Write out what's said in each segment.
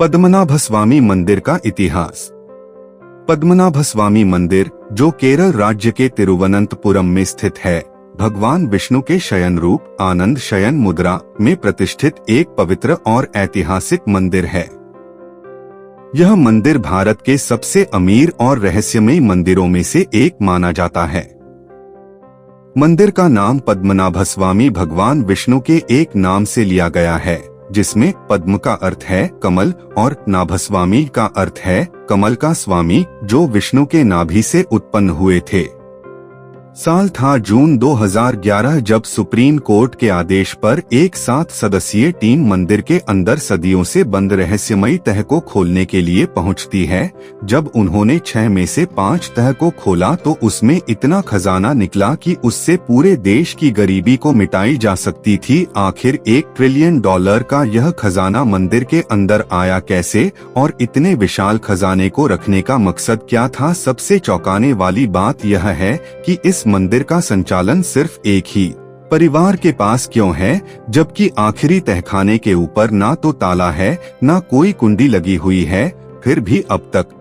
पद्मनाभस्वामी मंदिर का इतिहास। पद्मनाभस्वामी मंदिर, जो केरल राज्य के तिरुवनंतपुरम में स्थित है, भगवान विष्णु के शयन रूप आनंद शयन मुद्रा में प्रतिष्ठित एक पवित्र और ऐतिहासिक मंदिर है। यह मंदिर भारत के सबसे अमीर और रहस्यमयी मंदिरों में से एक माना जाता है। मंदिर का नाम पद्मनाभस्वामी भगवान विष्णु के एक नाम से लिया गया है, जिसमें पद्म का अर्थ है कमल और नाभस्वामी का अर्थ है कमल का स्वामी, जो विष्णु के नाभि से उत्पन्न हुए थे। साल था जून 2011, जब सुप्रीम कोर्ट के आदेश पर एक 7 सदस्यीय टीम मंदिर के अंदर सदियों से बंद रहस्यमयी तह को खोलने के लिए पहुंचती है। जब उन्होंने 6 में से 5 तह को खोला तो उसमें इतना खजाना निकला कि उससे पूरे देश की गरीबी को मिटाई जा सकती थी। आखिर $1 ट्रिलियन का यह खजाना मंदिर के अंदर आया कैसे, और इतने विशाल खजाने को रखने का मकसद क्या था? सबसे चौंकाने वाली बात यह है कि इस मंदिर का संचालन सिर्फ एक ही परिवार के पास क्यों है, जबकि आखिरी तहखाने के ऊपर ना तो ताला है, ना कोई कुंडी लगी हुई है। फिर भी अब तक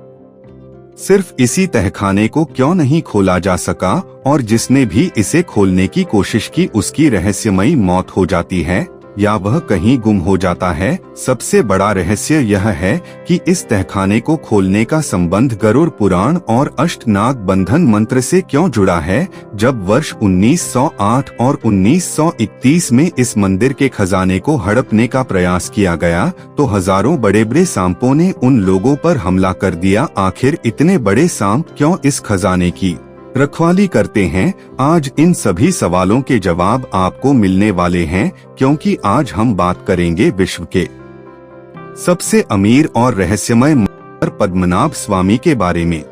सिर्फ इसी तहखाने को क्यों नहीं खोला जा सका, और जिसने भी इसे खोलने की कोशिश की उसकी रहस्यमयी मौत हो जाती है या वह कहीं गुम हो जाता है। सबसे बड़ा रहस्य यह है कि इस तहखाने को खोलने का संबंध गरुड़ पुराण और अष्टनाग बंधन मंत्र से क्यों जुड़ा है। जब वर्ष 1908 और 1931 में इस मंदिर के खजाने को हड़पने का प्रयास किया गया तो हजारों बड़े बड़े सांपों ने उन लोगों पर हमला कर दिया। आखिर इतने बड़े सांप क्यों इस खजाने की रखवाली करते हैं? आज इन सभी सवालों के जवाब आपको मिलने वाले हैं, क्योंकि आज हम बात करेंगे विश्व के सबसे अमीर और रहस्यमय मंदिर पद्मनाभ स्वामी के बारे में।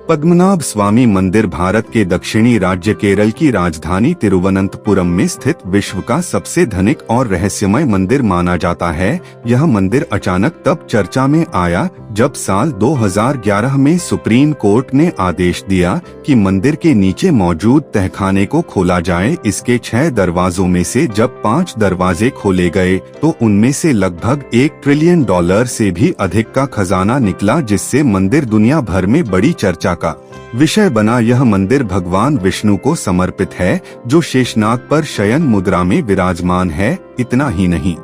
पद्मनाभ स्वामी मंदिर भारत के दक्षिणी राज्य केरल की राजधानी तिरुवनंतपुरम में स्थित विश्व का सबसे धनिक और रहस्यमय मंदिर माना जाता है। यह मंदिर अचानक तब चर्चा में आया जब साल 2011 में सुप्रीम कोर्ट ने आदेश दिया कि मंदिर के नीचे मौजूद तहखाने को खोला जाए। इसके 6 दरवाजों में से जब 5 दरवाजे खोले गए तो उनमें से लगभग $1 ट्रिलियन से भी अधिक का खजाना निकला, जिससे मंदिर दुनिया भर में बड़ी चर्चा का विषय बना। यह मंदिर भगवान विष्णु को समर्पित है, जो शेषनाग पर शयन मुद्रा में विराजमान है। इतना ही नहीं,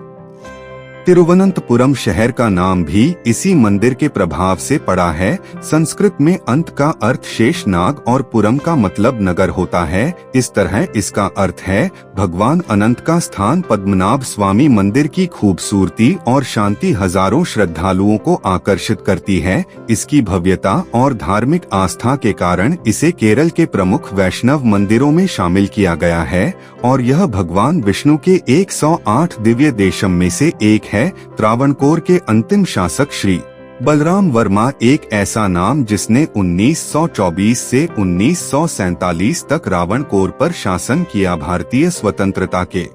तिरुवनंतपुरम शहर का नाम भी इसी मंदिर के प्रभाव से पड़ा है। संस्कृत में अंत का अर्थ शेषनाग और पुरम का मतलब नगर होता है। इस तरह इसका अर्थ है भगवान अनंत का स्थान। पद्मनाभ स्वामी मंदिर की खूबसूरती और शांति हजारों श्रद्धालुओं को आकर्षित करती है। इसकी भव्यता और धार्मिक आस्था के कारण इसे केरल के प्रमुख वैष्णव मंदिरों में शामिल किया गया है, और यह भगवान विष्णु के 108 दिव्य देशम में से एक है। त्रावणकोर के अंतिम शासक श्री बलराम वर्मा एक ऐसा नाम जिसने 1924 से 1947 तक त्रावणकोर पर शासन किया। भारतीय स्वतंत्रता के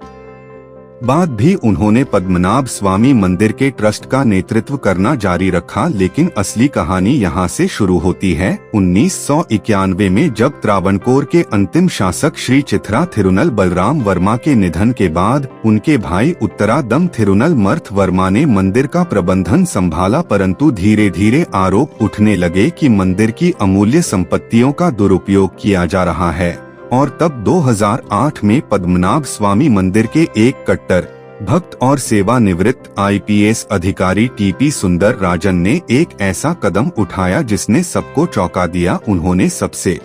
बाद भी उन्होंने पद्मनाभ स्वामी मंदिर के ट्रस्ट का नेतृत्व करना जारी रखा, लेकिन असली कहानी यहाँ से शुरू होती है। 1991 में जब त्रावणकोर के अंतिम शासक श्री चिथरा थिरुनल बलराम वर्मा के निधन के बाद उनके भाई उत्तरादम थिरुनल मर्थ वर्मा ने मंदिर का प्रबंधन संभाला, परंतु धीरे धीरे आरोप उठने लगे कि मंदिर की अमूल्य संपत्तियों का दुरुपयोग किया जा रहा है। और तब 2008 में पद्मनाभ स्वामी मंदिर के एक कट्टर भक्त और सेवानिवृत्त IPS अधिकारी TP सुंदर राजन ने एक ऐसा कदम उठाया जिसने सबको चौंका दिया। उन्होंने सबसे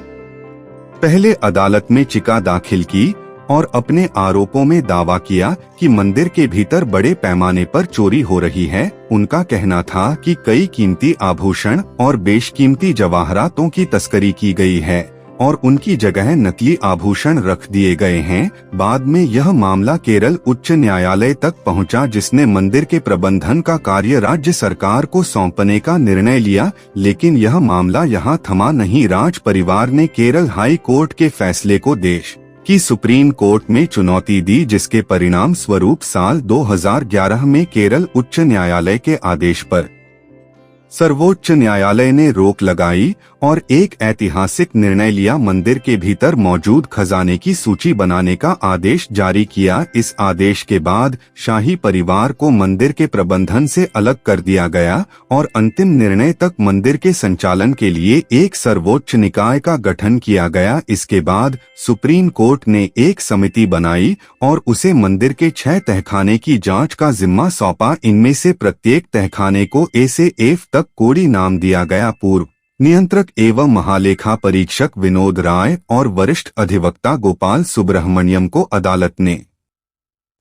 पहले अदालत में चिका दाखिल की और अपने आरोपों में दावा किया कि मंदिर के भीतर बड़े पैमाने पर चोरी हो रही है। उनका कहना था कि कई कीमती आभूषण और बेशकीमती जवाहरातों की तस्करी की गई है और उनकी जगह नकली आभूषण रख दिए गए हैं। बाद में यह मामला केरल उच्च न्यायालय तक पहुंचा, जिसने मंदिर के प्रबंधन का कार्य राज्य सरकार को सौंपने का निर्णय लिया। लेकिन यह मामला यहाँ थमा नहीं। राज परिवार ने केरल हाई कोर्ट के फैसले को देश की सुप्रीम कोर्ट में चुनौती दी, जिसके परिणाम स्वरूप साल 2011 में केरल उच्च न्यायालय के आदेश पर सर्वोच्च न्यायालय ने रोक लगाई और एक ऐतिहासिक निर्णय लिया, मंदिर के भीतर मौजूद खजाने की सूची बनाने का आदेश जारी किया। इस आदेश के बाद शाही परिवार को मंदिर के प्रबंधन से अलग कर दिया गया और अंतिम निर्णय तक मंदिर के संचालन के लिए एक सर्वोच्च निकाय का गठन किया गया। इसके बाद सुप्रीम कोर्ट ने एक समिति बनाई और उसे मंदिर के 6 तहखाने की जांच का जिम्मा सौंपा। इनमें से प्रत्येक तहखाने को ए से एफ तक कोडी नाम दिया गया। पूर्व नियंत्रक एवं महालेखा परीक्षक विनोद राय और वरिष्ठ अधिवक्ता गोपाल सुब्रह्मण्यम को अदालत ने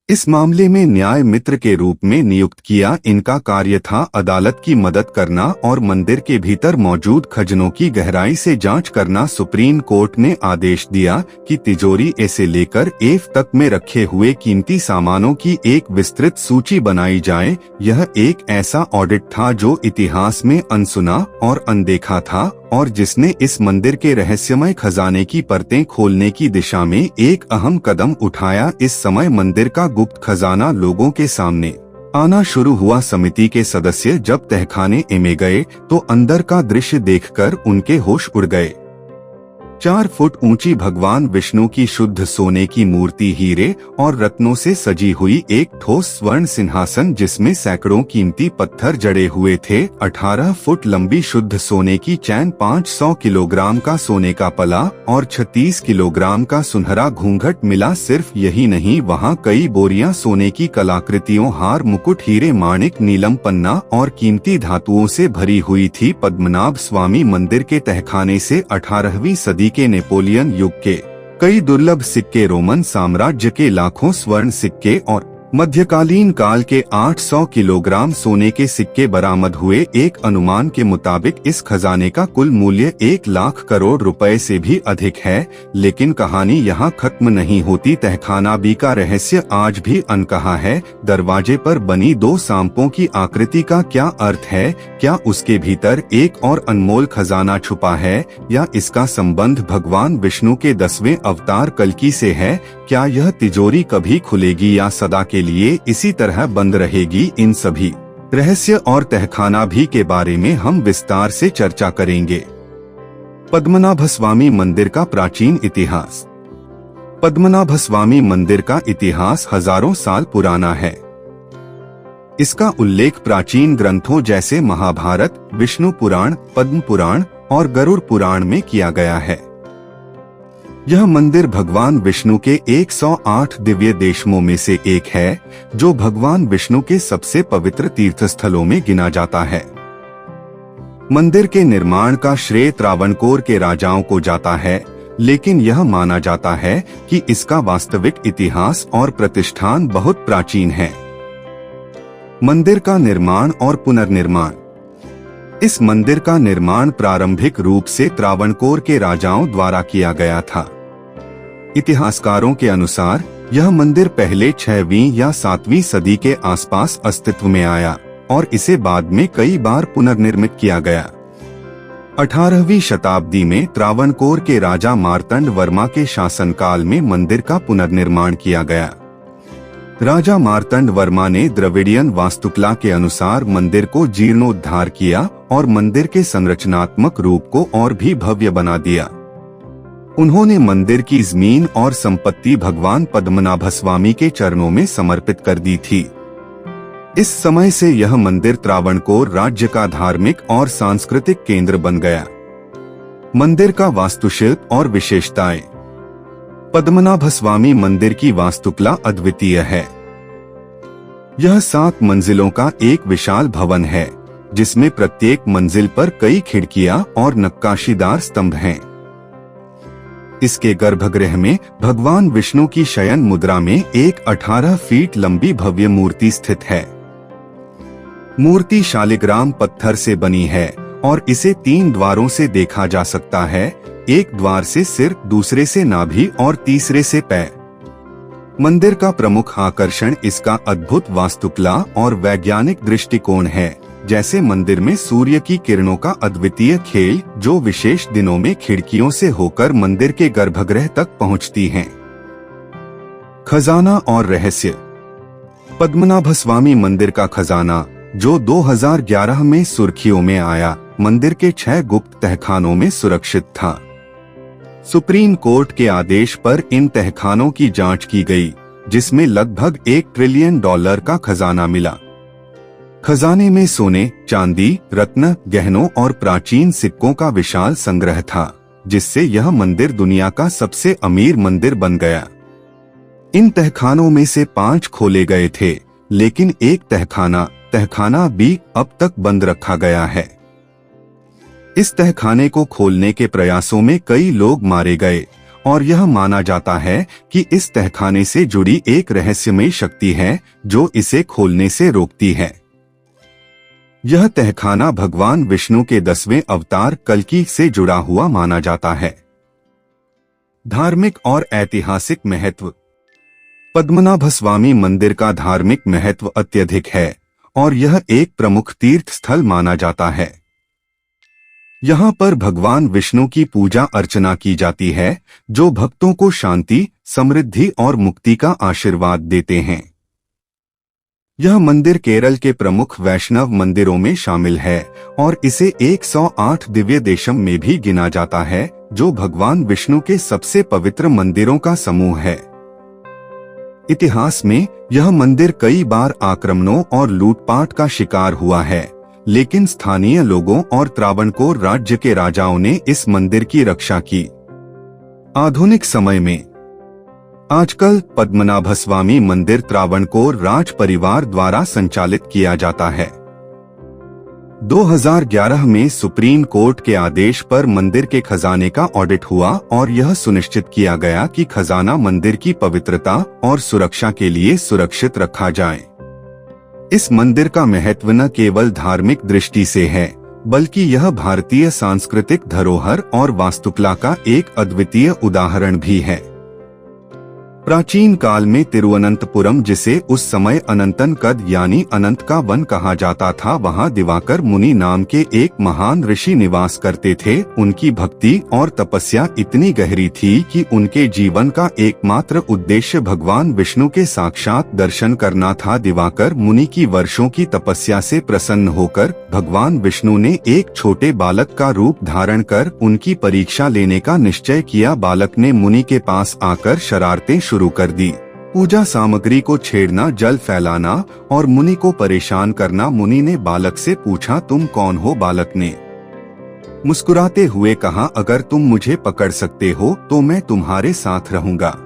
इस मामले में न्याय मित्र के रूप में नियुक्त किया। इनका कार्य था अदालत की मदद करना और मंदिर के भीतर मौजूद खजानों की गहराई से जांच करना। सुप्रीम कोर्ट ने आदेश दिया कि तिजोरी ए से लेकर एफ तक में रखे हुए कीमती सामानों की एक विस्तृत सूची बनाई जाए। यह एक ऐसा ऑडिट था जो इतिहास में अनसुना और अनदेखा था और जिसने इस मंदिर के रहस्यमय खजाने की परतें खोलने की दिशा में एक अहम कदम उठाया। इस समय मंदिर का गुप्त खजाना लोगों के सामने आना शुरू हुआ। समिति के सदस्य जब तहखाने में गए तो अंदर का दृश्य देखकर उनके होश उड़ गए। 4 फुट ऊंची भगवान विष्णु की शुद्ध सोने की मूर्ति, हीरे और रत्नों से सजी हुई एक ठोस स्वर्ण सिंहासन जिसमें सैकड़ों कीमती पत्थर जड़े हुए थे, 18 फुट लंबी शुद्ध सोने की चैन, 500 किलोग्राम का सोने का पला और 36 किलोग्राम का सुनहरा घूंघट मिला। सिर्फ यही नहीं, वहाँ कई बोरियां सोने की कलाकृतियों, हार, मुकुट, हीरे, माणिक, नीलम पन्ना और कीमती धातुओं से भरी हुई थी। पद्मनाभ स्वामी मंदिर के तहखाने से 18वीं सदी के नेपोलियन युग के कई दुर्लभ सिक्के, रोमन साम्राज्य के लाखों स्वर्ण सिक्के और मध्यकालीन काल के 800 किलोग्राम सोने के सिक्के बरामद हुए। एक अनुमान के मुताबिक इस खजाने का कुल मूल्य 1 लाख करोड़ रुपए से भी अधिक है। लेकिन कहानी यहाँ खत्म नहीं होती। तहखाना बी का रहस्य आज भी अनकहा है। दरवाजे पर बनी 2 सांपों की आकृति का क्या अर्थ है? क्या उसके भीतर एक और अनमोल खजाना छुपा है या इसका संबंध भगवान विष्णु के 10वें अवतार कल्कि से है? क्या यह तिजोरी कभी खुलेगी या सदा के लिए इसी तरह बंद रहेगी? इन सभी रहस्य और तहखाना भी के बारे में हम विस्तार से चर्चा करेंगे। पद्मनाभस्वामी मंदिर का प्राचीन इतिहास। पद्मनाभस्वामी मंदिर का इतिहास हजारों साल पुराना है। इसका उल्लेख प्राचीन ग्रंथों जैसे महाभारत, विष्णु पुराण, पद्म पुराण और गरुड़ पुराण में किया गया है। यह मंदिर भगवान विष्णु के 108 दिव्य देशमों में से एक है, जो भगवान विष्णु के सबसे पवित्र तीर्थस्थलों में गिना जाता है। मंदिर के निर्माण का श्रेय त्रावणकोर के राजाओं को जाता है, लेकिन यह माना जाता है कि इसका वास्तविक इतिहास और प्रतिष्ठान बहुत प्राचीन है। मंदिर का निर्माण और पुनर्निर्माण। इस मंदिर का निर्माण प्रारंभिक रूप से त्रावणकोर के राजाओं द्वारा किया गया था। इतिहासकारों के अनुसार यह मंदिर पहले 6वीं या 7वीं सदी के आसपास अस्तित्व में आया और इसे बाद में कई बार पुनर्निर्मित किया गया। 18वीं शताब्दी में त्रावणकोर के राजा मार्तंड वर्मा के शासनकाल में मंदिर का पुनर्निर्माण किया गया। राजा मार्तंड वर्मा ने द्रविडियन वास्तुकला के अनुसार मंदिर को जीर्णोद्धार किया और मंदिर के संरचनात्मक रूप को और भी भव्य बना दिया। उन्होंने मंदिर की जमीन और संपत्ति भगवान पद्मनाभस्वामी के चरणों में समर्पित कर दी थी। इस समय से यह मंदिर त्रावणकोर राज्य का धार्मिक और सांस्कृतिक केंद्र बन गया। मंदिर का वास्तुशिल्प और विशेषताएं। पद्मनाभस्वामी मंदिर की वास्तुकला अद्वितीय है। यह 7 मंजिलों का एक विशाल भवन है, जिसमें प्रत्येक मंजिल पर कई खिड़कियां और नक्काशीदार स्तंभ हैं। इसके गर्भगृह में भगवान विष्णु की शयन मुद्रा में एक 18 फीट लंबी भव्य मूर्ति स्थित है। मूर्ति शालिग्राम पत्थर से बनी है और इसे 3 द्वारों से देखा जा सकता है। एक द्वार से सिर, दूसरे से नाभि और तीसरे से पैर। मंदिर का प्रमुख आकर्षण इसका अद्भुत वास्तुकला और वैज्ञानिक दृष्टिकोण है, जैसे मंदिर में सूर्य की किरणों का अद्वितीय खेल, जो विशेष दिनों में खिड़कियों से होकर मंदिर के गर्भगृह तक पहुंचती हैं। खजाना और रहस्य। पद्मनाभस्वामी मंदिर का खजाना जो 2011 में सुर्खियों में आया, मंदिर के 6 गुप्त तहखानों में सुरक्षित था। सुप्रीम कोर्ट के आदेश पर इन तहखानों की जांच की गई, जिसमें लगभग $1 ट्रिलियन का खजाना मिला। खजाने में सोने, चांदी, रत्न, गहनों और प्राचीन सिक्कों का विशाल संग्रह था, जिससे यह मंदिर दुनिया का सबसे अमीर मंदिर बन गया। इन तहखानों में से 5 खोले गए थे, लेकिन एक तहखाना भी अब तक बंद रखा गया है। इस तहखाने को खोलने के प्रयासों में कई लोग मारे गए और यह माना जाता है कि इस तहखाने से जुड़ी एक रहस्यमयी शक्ति है जो इसे खोलने से रोकती है। यह तहखाना भगवान विष्णु के 10वें अवतार कल्कि से जुड़ा हुआ माना जाता है। धार्मिक और ऐतिहासिक महत्व। पद्मनाभस्वामी मंदिर का धार्मिक महत्व अत्यधिक है और यह एक प्रमुख तीर्थ स्थल माना जाता है। यहाँ पर भगवान विष्णु की पूजा अर्चना की जाती है, जो भक्तों को शांति, समृद्धि और मुक्ति का आशीर्वाद देते हैं। यह मंदिर केरल के प्रमुख वैष्णव मंदिरों में शामिल है और इसे 108 दिव्य देशम में भी गिना जाता है, जो भगवान विष्णु के सबसे पवित्र मंदिरों का समूह है। इतिहास में यह मंदिर कई बार आक्रमणों और लूटपाट का शिकार हुआ है, लेकिन स्थानीय लोगों और त्रावणकोर राज्य के राजाओं ने इस मंदिर की रक्षा की। आधुनिक समय में आजकल पद्मनाभस्वामी मंदिर त्रावणकोर राज परिवार द्वारा संचालित किया जाता है। 2011 में सुप्रीम कोर्ट के आदेश पर मंदिर के खजाने का ऑडिट हुआ और यह सुनिश्चित किया गया कि खजाना मंदिर की पवित्रता और सुरक्षा के लिए सुरक्षित रखा जाए। इस मंदिर का महत्व न केवल धार्मिक दृष्टि से है, बल्कि यह भारतीय सांस्कृतिक धरोहर और वास्तुकला का एक अद्वितीय उदाहरण भी है। प्राचीन काल में तिरुवनंतपुरम, जिसे उस समय अनंतन कद यानी अनंत का वन कहा जाता था, वहां दिवाकर मुनि नाम के एक महान ऋषि निवास करते थे। उनकी भक्ति और तपस्या इतनी गहरी थी कि उनके जीवन का एकमात्र उद्देश्य भगवान विष्णु के साक्षात दर्शन करना था। दिवाकर मुनि की वर्षों की तपस्या से प्रसन्न होकर भगवान विष्णु ने एक छोटे बालक का रूप धारण कर उनकी परीक्षा लेने का निश्चय किया। बालक ने मुनि के पास आकर शरारतें शुरू कर दी। पूजा सामग्री को छेड़ना, जल फैलाना और मुनि को परेशान करना। मुनि ने बालक से पूछा, तुम कौन हो? बालक ने मुस्कुराते हुए कहा, अगर तुम मुझे पकड़ सकते हो तो मैं तुम्हारे साथ रहूंगा।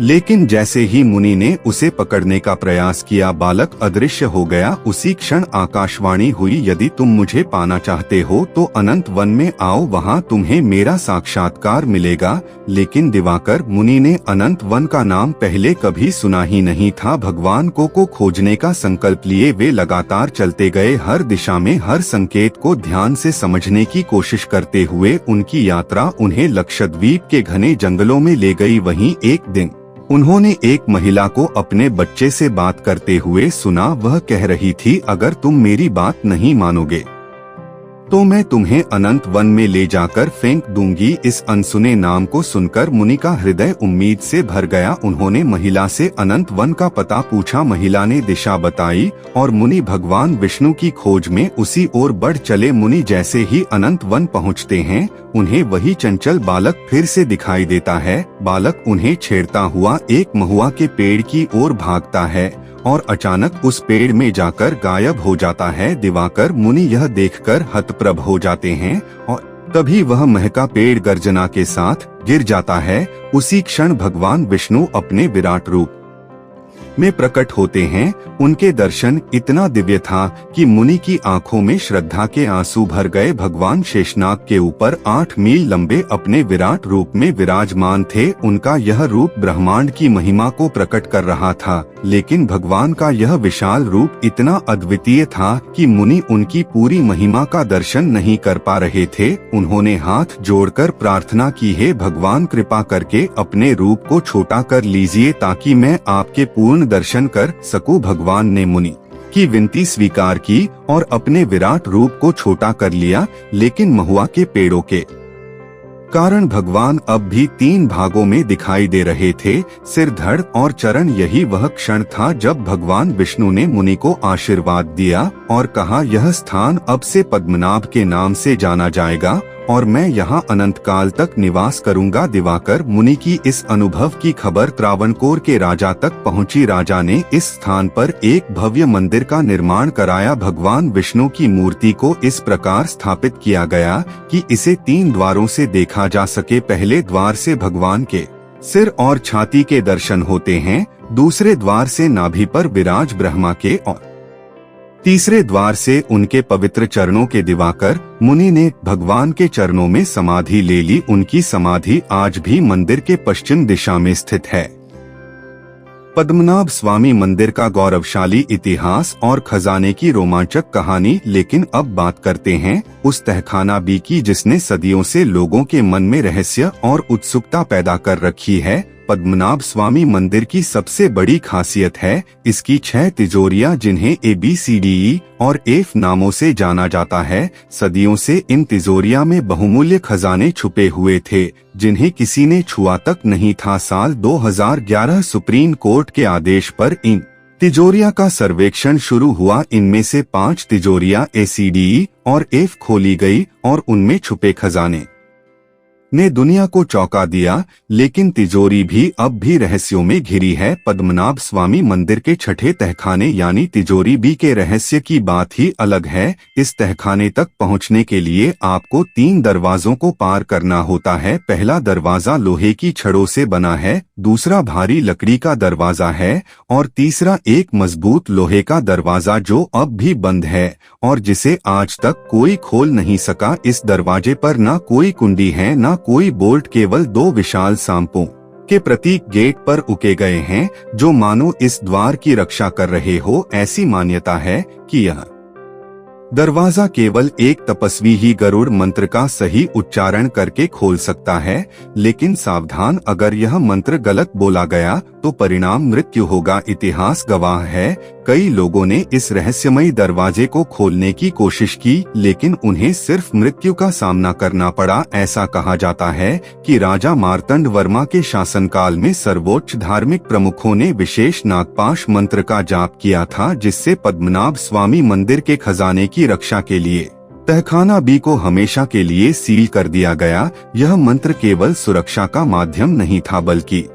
लेकिन जैसे ही मुनि ने उसे पकड़ने का प्रयास किया, बालक अदृश्य हो गया। उसी क्षण आकाशवाणी हुई, यदि तुम मुझे पाना चाहते हो तो अनंत वन में आओ, वहां तुम्हें मेरा साक्षात्कार मिलेगा। लेकिन दिवाकर मुनि ने अनंत वन का नाम पहले कभी सुना ही नहीं था। भगवान को खोजने का संकल्प लिए वे लगातार चलते गए, हर दिशा में हर संकेत को ध्यान से समझने की कोशिश करते हुए। उनकी यात्रा उन्हें लक्षद्वीप के घने जंगलों में ले गई। वहीं एक दिन उन्होंने एक महिला को अपने बच्चे से बात करते हुए सुना। वह कह रही थी, अगर तुम मेरी बात नहीं मानोगे तो मैं तुम्हें अनंत वन में ले जाकर फेंक दूंगी। इस अनसुने नाम को सुनकर मुनि का हृदय उम्मीद से भर गया। उन्होंने महिला से अनंत वन का पता पूछा। महिला ने दिशा बताई और मुनि भगवान विष्णु की खोज में उसी ओर बढ़ चले। मुनि जैसे ही अनंत वन पहुँचते हैं, उन्हें वही चंचल बालक फिर से दिखाई देता है। बालक उन्हें छेड़ता हुआ एक महुआ के पेड़ की ओर भागता है और अचानक उस पेड़ में जाकर गायब हो जाता है। दिवाकर मुनि यह देखकर हतप्रभ हो जाते हैं और तभी वह महका पेड़ गर्जना के साथ गिर जाता है। उसी क्षण भगवान विष्णु अपने विराट रूप में प्रकट होते हैं। उनके दर्शन इतना दिव्य था कि मुनि की आंखों में श्रद्धा के आंसू भर गए। भगवान शेषनाग के ऊपर 8 मील लंबे अपने विराट रूप में विराजमान थे। उनका यह रूप ब्रह्मांड की महिमा को प्रकट कर रहा था, लेकिन भगवान का यह विशाल रूप इतना अद्वितीय था कि मुनि उनकी पूरी महिमा का दर्शन नहीं कर पा रहे थे। उन्होंने हाथ जोड़कर प्रार्थना की, हे भगवान, कृपा करके अपने रूप को छोटा कर लीजिए ताकि मैं आपके पूर्ण दर्शन कर सकूं। भगवान ने मुनि की विनती स्वीकार की और अपने विराट रूप को छोटा कर लिया, लेकिन महुआ के पेड़ों के कारण भगवान अब भी 3 भागों में दिखाई दे रहे थे, सिर, धड़ और चरण। यही वह क्षण था जब भगवान विष्णु ने मुनि को आशीर्वाद दिया और कहा, यह स्थान अब से पद्मनाभ के नाम से जाना जाएगा और मैं यहाँ अनंत काल तक निवास करूंगा। दिवाकर मुनि की इस अनुभव की खबर त्रावणकोर के राजा तक पहुंची। राजा ने इस स्थान पर एक भव्य मंदिर का निर्माण कराया। भगवान विष्णु की मूर्ति को इस प्रकार स्थापित किया गया कि इसे 3 द्वारों से देखा जा सके। पहले द्वार से भगवान के सिर और छाती के दर्शन होते हैं, दूसरे द्वार से नाभि पर विराज ब्रह्मा के और तीसरे द्वार से उनके पवित्र चरणों के। दिवाकर मुनि ने भगवान के चरणों में समाधि ले ली। उनकी समाधि आज भी मंदिर के पश्चिम दिशा में स्थित है। पद्मनाभ स्वामी मंदिर का गौरवशाली इतिहास और खजाने की रोमांचक कहानी। लेकिन अब बात करते हैं उस तहखाना बी की जिसने सदियों से लोगों के मन में रहस्य और उत्सुकता पैदा कर रखी है। पद्मनाभ स्वामी मंदिर की सबसे बड़ी खासियत है इसकी 6 तिजोरियां, जिन्हें ABCDE और F नामों से जाना जाता है। सदियों से इन तिजोरियां में बहुमूल्य खजाने छुपे हुए थे जिन्हें किसी ने छुआ तक नहीं था। साल 2011 सुप्रीम कोर्ट के आदेश पर इन तिजोरियां का सर्वेक्षण शुरू हुआ। इनमें से 5 तिजोरियां ACDE और F खोली गई और उनमें छुपे खजाने ने दुनिया को चौंका दिया। लेकिन तिजोरी भी अब भी रहस्यों में घिरी है। पद्मनाभ स्वामी मंदिर के 6ठे तहखाने यानी तिजोरी बी के रहस्य की बात ही अलग है। इस तहखाने तक पहुंचने के लिए आपको 3 दरवाजों को पार करना होता है। पहला दरवाजा लोहे की छड़ों से बना है, दूसरा भारी लकड़ी का दरवाजा है और तीसरा एक मजबूत लोहे का दरवाजा जो अब भी बंद है और जिसे आज तक कोई खोल नहीं सका। इस दरवाजे पर ना कोई कुंडी है ना कोई बोल्ट, केवल 2 विशाल सांपों के प्रतीक गेट पर उके गए हैं जो मानो इस द्वार की रक्षा कर रहे हो। ऐसी मान्यता है कि यह दरवाजा केवल एक तपस्वी ही गरुड़ मंत्र का सही उच्चारण करके खोल सकता है। लेकिन सावधान, अगर यह मंत्र गलत बोला गया तो परिणाम मृत्यु होगा। इतिहास गवाह है कई लोगों ने इस रहस्यमयी दरवाजे को खोलने की कोशिश की लेकिन उन्हें सिर्फ मृत्यु का सामना करना पड़ा। ऐसा कहा जाता है कि राजा मार्तंड वर्मा के शासनकाल में सर्वोच्च धार्मिक प्रमुखों ने विशेष नागपाश मंत्र का जाप किया था जिससे पद्मनाभ स्वामी मंदिर के खजाने की रक्षा के लिए तहखाना बी को हमेशा के लिए सील कर दिया गया। यह मंत्र केवल सुरक्षा का माध्यम नहीं था बल्कि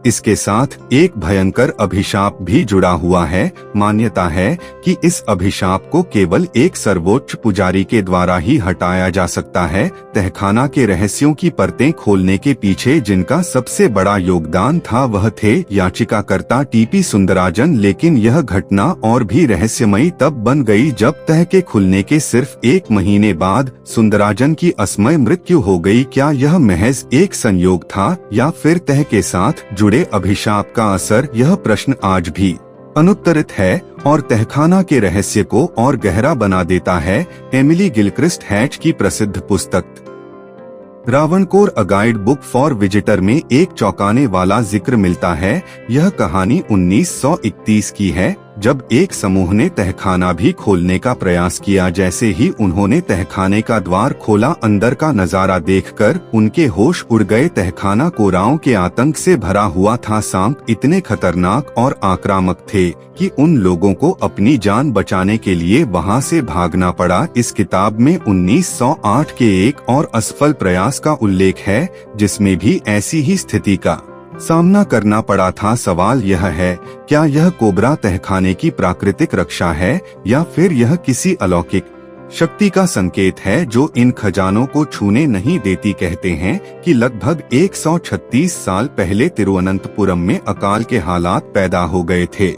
इसके साथ एक भयंकर अभिशाप भी जुड़ा हुआ है। मान्यता है कि इस अभिशाप को केवल एक सर्वोच्च पुजारी के द्वारा ही हटाया जा सकता है। तहखाना के रहस्यों की परतें खोलने के पीछे जिनका सबसे बड़ा योगदान था वह थे याचिकाकर्ता TP सुंदराजन। लेकिन यह घटना और भी रहस्यमयी तब बन गई जब तह के खुलने के सिर्फ 1 महीने बाद सुंदराजन की असमय मृत्यु हो गई। क्या यह महज एक संयोग था या फिर तह के साथ जुड़े अभिशाप का असर? यह प्रश्न आज भी अनुत्तरित है और तहखाना के रहस्य को और गहरा बना देता है। एमिली गिलक्रिस्ट हैच की प्रसिद्ध पुस्तक Travancore a guide book for visitor में एक चौंकाने वाला जिक्र मिलता है। यह कहानी 1931 की है जब एक समूह ने तहखाना भी खोलने का प्रयास किया। जैसे ही उन्होंने तहखाने का द्वार खोला, अंदर का नजारा देखकर उनके होश उड़ गए। तहखाना कोराओं के आतंक से भरा हुआ था। सांप इतने खतरनाक और आक्रामक थे कि उन लोगों को अपनी जान बचाने के लिए वहां से भागना पड़ा। इस किताब में 1908 के एक और असफल प्रयास का उल्लेख है जिसमें भी ऐसी ही स्थिति का सामना करना पड़ा था। सवाल यह है, क्या यह कोबरा तहखाने की प्राकृतिक रक्षा है या फिर यह किसी अलौकिक शक्ति का संकेत है जो इन खजानों को छूने नहीं देती? कहते हैं कि लगभग 136 साल पहले तिरुवनंतपुरम में अकाल के हालात पैदा हो गए थे।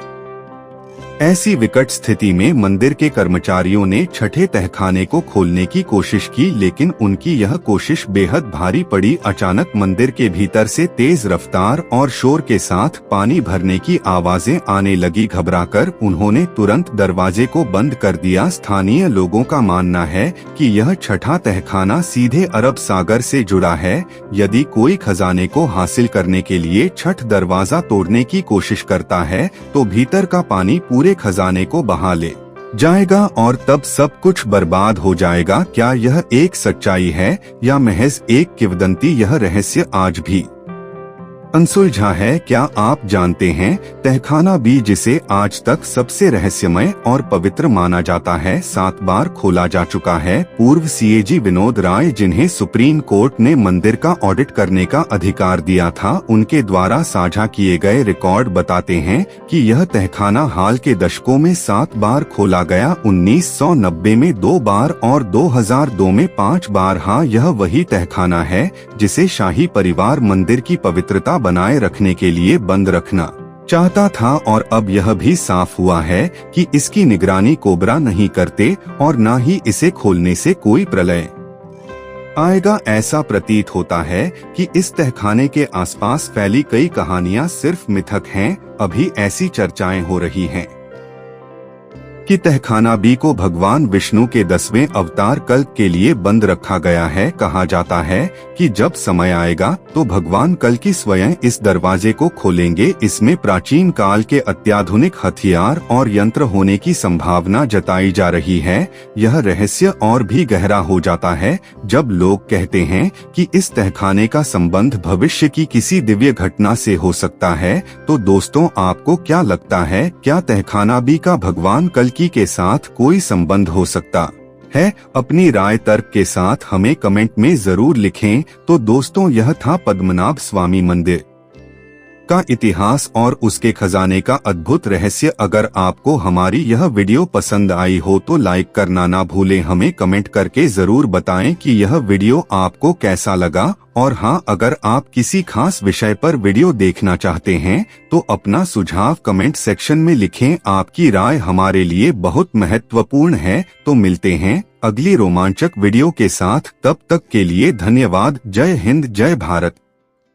ऐसी विकट स्थिति में मंदिर के कर्मचारियों ने 6ठे तहखाने को खोलने की कोशिश की लेकिन उनकी यह कोशिश बेहद भारी पड़ी। अचानक मंदिर के भीतर से तेज रफ्तार और शोर के साथ पानी भरने की आवाजें आने लगी। घबराकर उन्होंने तुरंत दरवाजे को बंद कर दिया। स्थानीय लोगों का मानना है कि यह 6ठा तहखाना सीधे अरब सागर से जुड़ा है। यदि कोई खजाने को हासिल करने के लिए 6ठ दरवाजा तोड़ने की कोशिश करता है तो भीतर का पानी पूरे खजाने को बहा ले जाएगा और तब सब कुछ बर्बाद हो जाएगा। क्या यह एक सच्चाई है या महज एक किंवदंती? यह रहस्य आज भी अनसुलझा है। क्या आप जानते हैं तहखाना बी, जिसे आज तक सबसे रहस्यमय और पवित्र माना जाता है, 7 बार खोला जा चुका है। पूर्व सीएजी विनोद राय, जिन्हें सुप्रीम कोर्ट ने मंदिर का ऑडिट करने का अधिकार दिया था, उनके द्वारा साझा किए गए रिकॉर्ड बताते हैं कि यह तहखाना हाल के दशकों में 7 बार खोला गया। 1990 में 2 बार और 2002 में 5 बार। हाँ, यह वही तहखाना है जिसे शाही परिवार मंदिर की पवित्रता बनाए रखने के लिए बंद रखना चाहता था, और अब यह भी साफ हुआ है कि इसकी निगरानी कोबरा नहीं करते और न ही इसे खोलने से कोई प्रलय आएगा। ऐसा प्रतीत होता है कि इस तहखाने के आसपास फैली कई कहानियां सिर्फ मिथक हैं। अभी ऐसी चर्चाएं हो रही हैं कि तहखाना बी को भगवान विष्णु के 10वें अवतार कल्क के लिए बंद रखा गया है। कहा जाता है कि जब समय आएगा तो भगवान कल्कि स्वयं इस दरवाजे को खोलेंगे। इसमें प्राचीन काल के अत्याधुनिक हथियार और यंत्र होने की संभावना जताई जा रही है। यह रहस्य और भी गहरा हो जाता है जब लोग कहते हैं कि इस तहखाने का संबंध भविष्य की किसी दिव्य घटना से हो सकता है। तो दोस्तों, आपको क्या लगता है? क्या तहखाना बी का भगवान कल्कि के साथ कोई संबंध हो सकता है? अपनी राय तर्क के साथ हमें कमेंट में जरूर लिखें। तो दोस्तों, यह था पद्मनाभ स्वामी मंदिर का इतिहास और उसके खजाने का अद्भुत रहस्य। अगर आपको हमारी यह वीडियो पसंद आई हो तो लाइक करना ना भूलें। हमें कमेंट करके जरूर बताएं कि यह वीडियो आपको कैसा लगा। और हाँ, अगर आप किसी खास विषय पर वीडियो देखना चाहते हैं तो अपना सुझाव कमेंट सेक्शन में लिखें। आपकी राय हमारे लिए बहुत महत्वपूर्ण है। तो मिलते हैं अगली रोमांचक वीडियो के साथ। तब तक के लिए धन्यवाद। जय हिंद, जय भारत।